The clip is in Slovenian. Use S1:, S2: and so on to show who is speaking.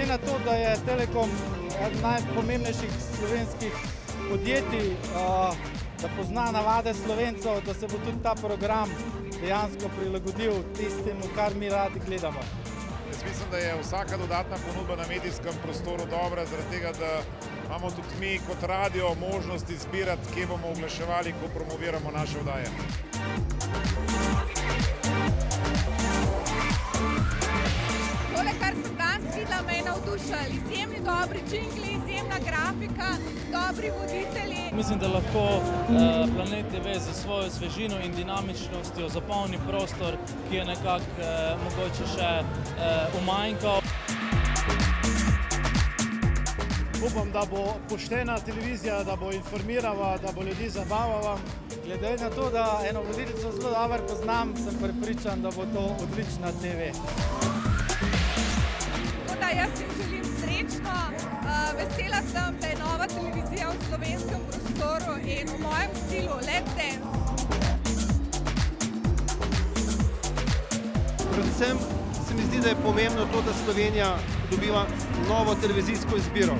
S1: na to, da je Telekom eden najpomembnejših slovenskih podjetij, da pozna navade Slovencev, da se bo tudi ta program dejansko prilagodil tistemu, kar mi radi gledamo.
S2: Jaz mislim, da je vsaka dodatna ponudba na medijskem prostoru dobra, zaradi tega, da imamo tudi mi kot radio možnost izbirati, kje bomo oglaševali, ko promoviramo naše oddaje.
S3: Tole, kar sem danes videla, me je navdušilo. Izjemni dobri džingli, izjemna grafika, dobri voditelji.
S4: Mislim, da lahko Planet TV za svojo svežino in dinamičnostjo zapolni prostor, ki je nekako mogoče še umanjkal.
S1: Upam, da bo poštena televizija, da bo informirala, da bo ljudi zabavala. Glede na to, da eno voditeljico zelo dobro poznam, sem prepričan, da bo to odlična TV.
S3: Jaz jim želim srečno, vesela sem, da je nova televizija v slovenskem prostoru in v mojem stilu Let's Dance.
S5: Predvsem se mi zdi, da je pomembno to, da Slovenija dobiva novo televizijsko izbiro.